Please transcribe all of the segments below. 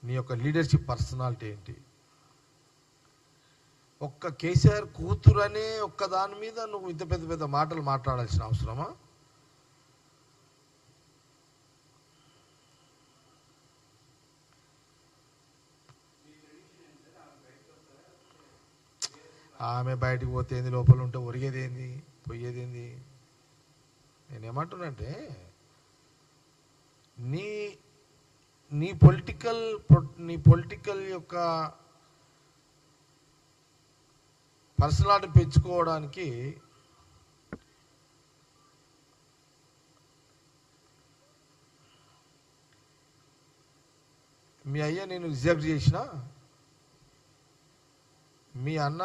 నీ యొక్క leadership personality ఏంటి? ఒక్క కేసీఆర్ కూతురు అనే ఒక్క దాని మీద నువ్వు ఇంత పెద్ద పెద్ద మాటలు మాట్లాడాల్సిన అవసరమా? ఆమె బయటకు పోతే ఏంది, లోపల ఉంటే ఒరిగేది ఏంది, పోయేది ఏంది? నేనేమంటున్నంటే నీ నీ పొలిటికల్ యొక్క పర్సనాలిటీ పెంచుకోవడానికి మీ అయ్య నేను రిజెక్ట్ చేసిన, మీ అన్న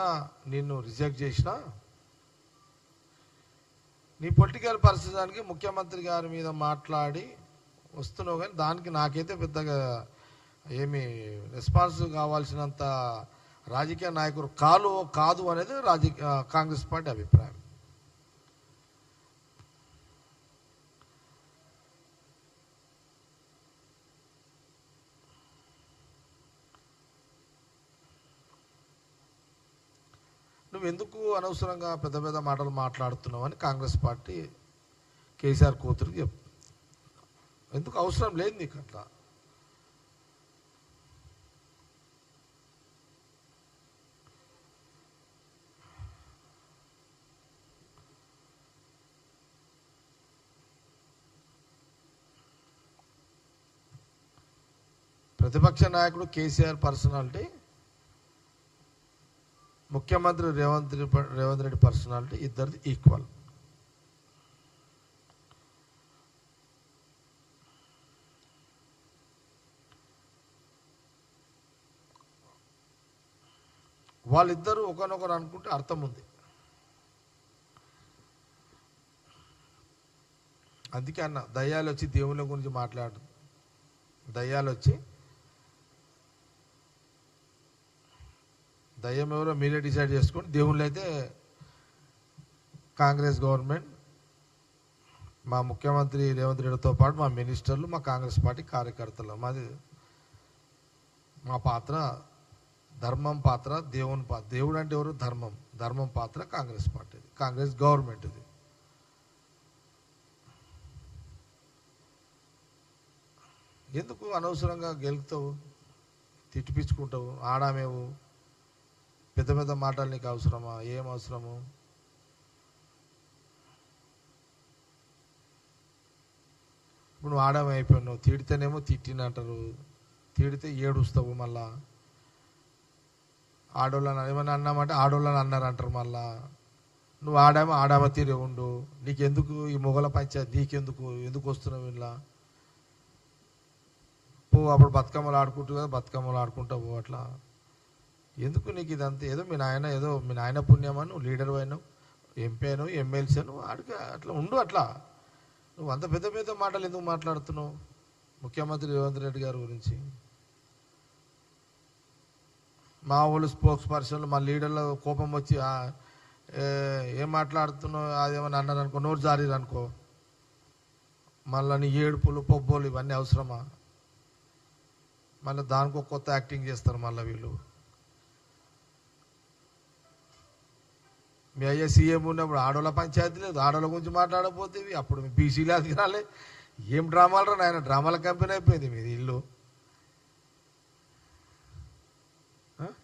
నిన్ను రిజెక్ట్ చేసిన, నీ పొలిటికల్ పరిస్థితానికి ముఖ్యమంత్రి గారి మీద మాట్లాడి వస్తున్నావు, కానీ దానికి నాకైతే పెద్దగా ఏమి రెస్పాన్స్ కావాల్సినంత రాజకీయ నాయకుడు కాదు అనేది కాంగ్రెస్ పార్టీ అభిప్రాయం. నువ్వు ఎందుకు అనవసరంగా పెద్ద పెద్ద మాటలు మాట్లాడుతున్నావు అని కాంగ్రెస్ పార్టీ కేసీఆర్ కూతురికి చెప్తుంది. ఎందుకు అవసరం లేదు నీకు అట్లా. ప్రతిపక్ష నాయకుడు కేసీఆర్ పర్సనాలిటీ, ముఖ్యమంత్రి రేవంత్ రెడ్డి పర్సనాలిటీ ఇద్దరిది ఈక్వల్. వాళ్ళిద్దరూ ఒకనొకరు అనుకుంటే అర్థం ఉంది. అందుకే అన్న దయ్యాలు వచ్చి దేవుళ్ళ గురించి మాట్లాడు, దయ్యాలు వచ్చి దయ్యం ఎవరో మీరే డిసైడ్ చేసుకొని, దేవుళ్ళు అయితే కాంగ్రెస్ గవర్నమెంట్, మా ముఖ్యమంత్రి రేవంత్ రెడ్డితో పాటు మా మినిస్టర్లు, మా కాంగ్రెస్ పార్టీ కార్యకర్తలు, మా పాత్ర ధర్మం పాత్ర, దేవుని పాత్ర. దేవుడు అంటే ఎవరు? ధర్మం పాత్ర కాంగ్రెస్ పార్టీది, కాంగ్రెస్ గవర్నమెంట్ ఇది. ఎందుకు అనవసరంగా గెలుపుతావు, తిట్టిపించుకుంటావు, ఆడామేవు, పెద్ద పెద్ద మాటలు నీకు అవసరమా? ఏం అవసరము? ఇప్పుడు నువ్వు ఆడామే అయిపోయినావు, తిడితేనేమో తిట్టినంటారు, తిడితే ఏడుస్తావు, మళ్ళా ఆడోళ్ళని ఏమన్నా అన్నామంటే ఆడోళ్ళని అన్నారంటారు, మళ్ళా నువ్వు ఆడామ తీరే ఉండు, నీకెందుకు ఈ మొగల పంచాయతీ, ఎందుకు వస్తున్నావు ఇలా? అప్పుడు బతుకమ్మలు ఆడుకుంటూ కదా, బతుకమ్మలు ఆడుకుంటావు. అట్లా ఎందుకు నీకు ఇదంతా? ఏదో మీ నాయన పుణ్యమని నువ్వు లీడర్ అయినావు, ఎంపీ అయినావు, ఎమ్మెల్సీ అయినావు, అట్లా ఉండు. అట్లా నువ్వు అంత పెద్ద పెద్ద మాటలు ఎందుకు మాట్లాడుతున్నావు ముఖ్యమంత్రి రేవంత్ రెడ్డి గారి గురించి? మా వాళ్ళు స్పోక్స్ పర్సన్లు, మా లీడర్ల కోపం వచ్చి ఏం మాట్లాడుతున్నావు అదేమని అన్నారు అనుకో, నోరు జారీరు అనుకో, మళ్ళీ నీ ఏడుపులు పొబ్బోలు ఇవన్నీ అవసరమా? మళ్ళీ దానికి ఒక కొత్త యాక్టింగ్ చేస్తారు మళ్ళీ వీళ్ళు. మీ అయ్యా సీఎం ఉన్నప్పుడు ఆడోళ్ళ పంచాయతీ లేదు, ఆడోళ్ళ గురించి మాట్లాడకపోతే అప్పుడు మీ బీసీలు అది రాలే. ఏం డ్రామాలు రా నాయన, డ్రామాల కంపెనీ అయిపోయింది మీది ఇల్లు.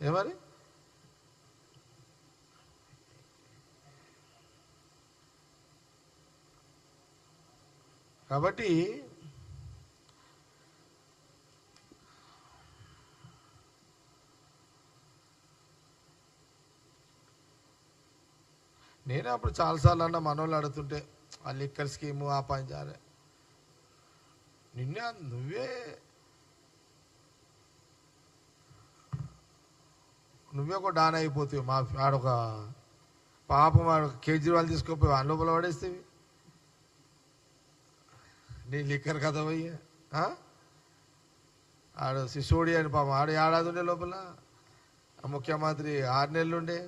ఏమని కాబట్టి నేనే అప్పుడు చాలాసార్లు అన్న మనోళ్ళు అడుగుతుంటే ఆ లిక్కర్ స్కీము ఆ పని చేయాలి, నువ్వే ఒక డాన్ అయిపోతావు. మా ఆడొక పాపం కేజ్రీవాల్ తీసుకోపోయి ఆ లోపల పడేస్తేవి నీ లిక్కర్ కథ పోయి. ఆడు సిసోడి అని పాపం ఆడు ఏడాది ఉండే లోపల, ముఖ్యమంత్రి 6 నెలలు ఉండే.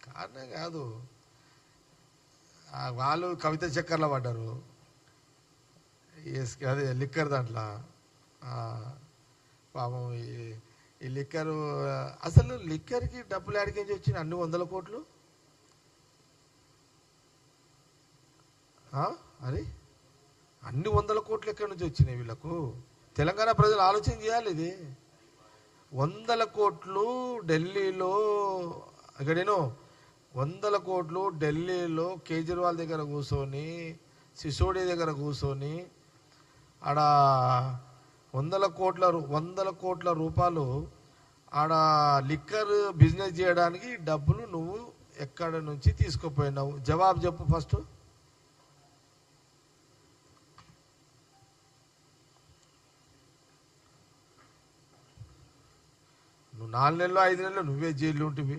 కారణం కాదు, వాళ్ళు కవిత చక్కర్లో పడ్డారు. అదే లిక్కర్ దాంట్లో పాపం ఈ లిక్కరు అసలు లిక్కర్కి డబ్బులు ఆడికేంచి వచ్చిన అన్ని 100 కోట్లు అది అన్ని 100 కోట్లు ఎక్కడి నుంచి వచ్చినాయి వీళ్ళకు? తెలంగాణ ప్రజలు ఆలోచన చేయాలి. ఇది 100 కోట్లు ఢిల్లీలో, ఇక్కడేనో 100 కోట్లు ఢిల్లీలో కేజ్రీవాల్ దగ్గర కూర్చొని, సిసోడి దగ్గర కూర్చొని ఆడ 100 కోట్ల రూపాయలు ఆడ లిక్కర్ బిజినెస్ చేయడానికి డబ్బులు నువ్వు ఎక్కడి నుంచి తీసుకుపోయినావు? జవాబు చెప్పు ఫస్ట్. నువ్వు 4 నెలలు 5 నెలలు నువ్వే జైల్లో ఉంటివి.